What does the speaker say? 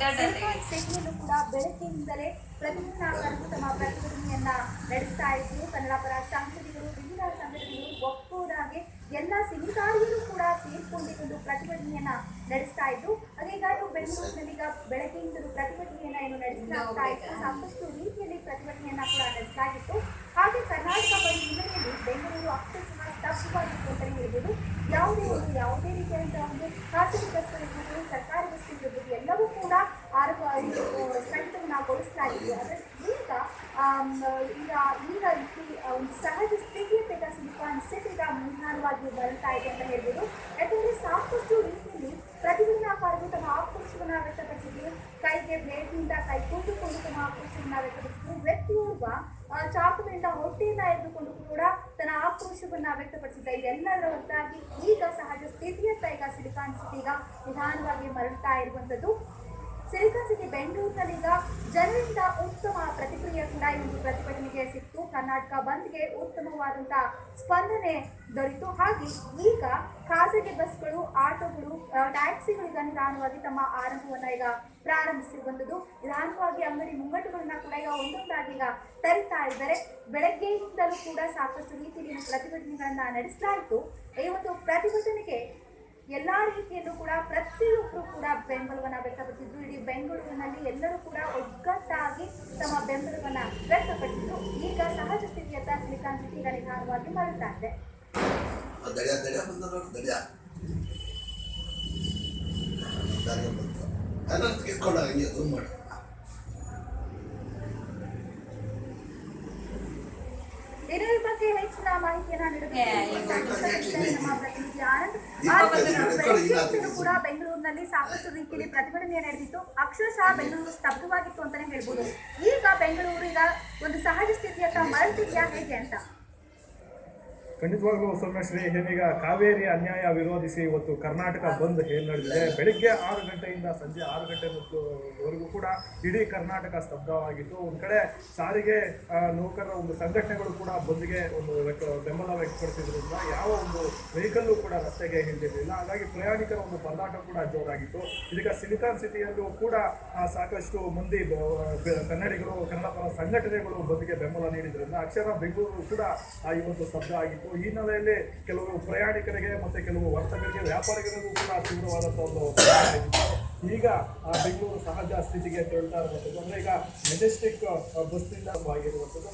ಸಿಟಿಯಲ್ಲೂ ಕೂಡ ಬೆಳಗ್ಗೆಯಿಂದಲೇ ಪ್ರತಿಭಟನಾಕಾರರು ತಮ್ಮ ಪ್ರತಿಭಟನೆಯನ್ನ ನಡೆಸ್ತಾ ಇದ್ರು. ಕನ್ನಡ ಪರ ಸಂಘಟನೆಗಳು, ವಿವಿಧ ಸಂಘಟನೆಗಳು ಒಕ್ಕೂಡಾಗಿ ಎಲ್ಲ ಸಿನಿಗಾರಿಯರು ಕೂಡ ಸೇರ್ಕೊಂಡಿಕೊಂಡು ಪ್ರತಿಭಟನೆಯನ್ನ ನಡೆಸ್ತಾ ಇದ್ರು. ಅದೀಗ ಬೆಂಗಳೂರಿನಲ್ಲಿ ಬೆಳಗ್ಗೆಯಿಂದಲೂ ಪ್ರತಿಭಟನೆಯನ್ನ ಏನು ನಡೆಸಲಾಗ್ತಾ ಇತ್ತು, ಸಾಕಷ್ಟು ರೀತಿಯಲ್ಲಿ ಪ್ರತಿಭಟನೆಯನ್ನ ಕೂಡ ನಡೆಸಲಾಗಿತ್ತು. ಹಾಗೆ ಕರ್ನಾಟಕ ಬಂದ್ ಹಿನ್ನೆಲೆಯಲ್ಲಿ ಬೆಂಗಳೂರು ಅಕ್ಷರಶಃ ಸ್ತಬ್ಧವಾಗಿತ್ತು ಅಂತಲೇ ಹೇಳ್ಬೋದು. ಯಾವುದೇ ರೀತಿಯಾದಂತಹ ಒಂದು ಖಾಸಗಿ ಬಸ್ಗಳಿರ್ಬೋದು, ಸರ್ಕಾರಿ ಬಸ್ಗಳಿರ್ಬೋದು, ಎಲ್ಲವೂ ಕೂಡ ಸ್ಥಗಿತಗೊಳಿಸಲಾಗಿತ್ತು. ಆದರೆ ಈಗ ಒಂದು ಸಹಜ ಸ್ಥಿತಿಯತ್ತ ಈಗ ಸಿಲಿಕಾನ್ ಸಿಟಿ ಈಗ ನಿಧಾನವಾಗಿ ಬರುತ್ತಾ ಇದೆ ಅಂತ ಹೇಳ್ಬೋದು. ಯಾಕಂದ್ರೆ ಸಾಕಷ್ಟು ರೀತಿಯಲ್ಲಿ ಪ್ರತಿಭಟನಾಕಾರರು ತಮ್ಮ ಆಕ್ರೋಶವನ್ನ ವ್ಯಕ್ತಪಡಿಸಿದ್ರು. ಕೈಗೆ ಬ್ಲೇಡ್ನಿಂದ ಕೈ ಕೂಡಿಕೊಂಡು ತಮ್ಮ ಆಕ್ರೋಶವನ್ನ ವ್ಯಕ್ತಪಡಿಸಿದ್ರು. ವ್ಯಕ್ತಿಯೋರ್ವ ಚಾಕುವಿನಿಂದ ಹೊಟ್ಟೆಯನ್ನ ಎದ್ದುಕೊಂಡು ಕೂಡ ತನ್ನ ಆಕ್ರೋಶವನ್ನ ವ್ಯಕ್ತಪಡಿಸಿದ್ದ. ಇದೆಲ್ಲದರ ಹೊರತಾಗಿ ಈಗ ಸಹಜ ಸ್ಥಿತಿಯತ್ತ ಈಗ ಸಿಲಿಕಾನ್ ಸಿಟಿ ಈಗ ನಿಧಾನವಾಗಿ ಮರಳುತ್ತಾ ಇರುವಂತದ್ದು. ಸಿಲಿಕಾನ್ ಸಿಟಿ ಬೆಂಗಳೂರಿನಲ್ಲಿ ಈಗ ಜನರಿಂದ ಉತ್ತಮ ಪ್ರತಿಕ್ರಿಯೆ ಕೂಡ ಈ ಒಂದು ಪ್ರತಿಭಟನೆಗೆ ಸಿಕ್ತು. ಕರ್ನಾಟಕ ಬಂದ್ಗೆ ಉತ್ತಮವಾದಂತಹ ಸ್ಪಂದನೆ ದೊರೆಯಿತು. ಹಾಗೆ ಈಗ ಖಾಸಗಿ ಬಸ್ಗಳು, ಆಟೋಗಳು, ಟ್ಯಾಕ್ಸಿಗಳು ಈಗ ನಿಧಾನವಾಗಿ ತಮ್ಮ ಆರಂಭವನ್ನ ಈಗ ಪ್ರಾರಂಭಿಸಿರುವಂಥದ್ದು. ನಿಧಾನವಾಗಿ ಅಂಗಡಿ ಮುಂಗಟ್ಟುಗಳನ್ನ ಕೂಡ ಈಗ ಒಂದೊಂದಾಗಿ ಈಗ ತರಿತಾ ಇದ್ದಾರೆ. ಬೆಳಗ್ಗೆಯಿಂದಲೂ ಕೂಡ ಸಾಕಷ್ಟು ರೀತಿಯಲ್ಲಿ ಪ್ರತಿಭಟನೆಗಳನ್ನ ನಡೆಸಲಾಯಿತು. ಈ ಒಂದು ಪ್ರತಿಭಟನೆಗೆ ಎಲ್ಲಾ ರೀತಿಯಲ್ಲೂ ಕೂಡ ಪ್ರತಿಯೊಬ್ಬರು ಕೂಡ ಬೆಂಬಲವನ್ನ ವ್ಯಕ್ತಪಡಿಸಿದ್ರು. ಇಡೀ ಬೆಂಗಳೂರಿನಲ್ಲಿ ಎಲ್ಲರೂ ಕೂಡ ಒಗ್ಗಟ್ಟಾಗಿ ತಮ್ಮ ಬೆಂಬಲವನ್ನ ವ್ಯಕ್ತಪಡಿಸಿದ್ರು. ಈಗ ಸಹಜ ಸ್ಥಿತಿಯತ್ತ ಸಿಲಿಕಾನ್ ಸಿಟಿ ಈಗ ನಿಧಾನವಾಗಿ ಮರಳುತ್ತಾ ಇದೆ. ಇದರ ಬಗ್ಗೆ ಹೆಚ್ಚಿನ ಮಾಹಿತಿಯನ್ನ ನಮ್ಮ ಪ್ರತಿನಿಧಿ ಆನಂದ್ ಕೂಡ ಬೆಂಗಳೂರಿನಲ್ಲಿ ಸಾಕಷ್ಟು ರೀತಿಯಲ್ಲಿ ಪ್ರತಿಭಟನೆ ನಡೆದಿತ್ತು. ಅಕ್ಷರಶಃ ಬೆಂಗಳೂರು ಸ್ತಬ್ಧವಾಗಿತ್ತು ಅಂತಾನೆ ಹೇಳ್ಬೋದು. ಈಗ ಬೆಂಗಳೂರು ಈಗ ಒಂದು ಸಹಜ ಸ್ಥಿತಿಯತ್ತ ಮರಳುತ್ತಿದೆಯಾ ಹೇಗೆ ಅಂತ? ಖಂಡಿತವಾಗ್ಲೂ ಸೌಮ್ಯಶ್ರೀ, ಏನೀಗ ಕಾವೇರಿ ಅನ್ಯಾಯ ವಿರೋಧಿಸಿ ಇವತ್ತು ಕರ್ನಾಟಕ ಬಂದ್ ಏನ್ ನಡೆದಿದೆ, ಬೆಳಿಗ್ಗೆ 6 ಗಂಟೆಯಿಂದ ಸಂಜೆ 6 ಗಂಟೆವರೆಗೂ ಕೂಡ ಇಡೀ ಕರ್ನಾಟಕ ಸ್ತಬ್ಧವಾಗಿತ್ತು. ಒಂದ್ ಕಡೆ ಸಾರಿಗೆ ನೌಕರರ ಒಂದು ಸಂಘಟನೆಗಳು ಕೂಡ ಬಂದ್ಗೆ ಒಂದು ಬೆಂಬಲ ವ್ಯಕ್ತಪಡಿಸಿದ್ರಿಂದ ಯಾವ ಒಂದು ವೆಹಿಕಲ್ಲು ಕೂಡ ರಸ್ತೆಗೆ ಹಿಂದಿರಲಿಲ್ಲ. ಹಾಗಾಗಿ ಪ್ರಯಾಣಿಕರ ಒಂದು ಪರದಾಟ ಕೂಡ ಜೋರಾಗಿತ್ತು. ಇದೀಗ ಸಿಲಿಕಾನ್ ಸಿಟಿಯಲ್ಲೂ ಕೂಡ ಸಾಕಷ್ಟು ಮಂದಿ ಕನ್ನಡಿಗರು, ಕನ್ನಡ ಪರ ಸಂಘಟನೆಗಳು ಬಂದ್ಗೆ ಬೆಂಬಲ ನೀಡಿದ್ರಿಂದ ಅಕ್ಷರ ಬೆಂಗಳೂರು ಕೂಡ ಇವತ್ತು ಸ್ತಬ್ಧ ಆಗಿತ್ತು. ಈ ಹಿನ್ನೆಲೆಯಲ್ಲಿ ಕೆಲವು ಪ್ರಯಾಣಿಕರಿಗೆ ಮತ್ತೆ ಕೆಲವು ವರ್ತಕರಿಗೆ, ವ್ಯಾಪಾರಿಗಳಿಗೂ ಕೂಡ ತೀವ್ರವಾದಂತಹ ಒಂದು ಈಗ ಬೆಂಗಳೂರು ಸಹಜ ಸ್ಥಿತಿಗೆ ತೆರಳುತ್ತಾ ಇರುವಂಥದ್ದು. ಅಂದ್ರೆ ಈಗ ಮೆಜೆಸ್ಟಿಕ್ ಬಸ್ ನಿಲ್ದಾಣವಾಗಿರುವಂಥದ್ದು.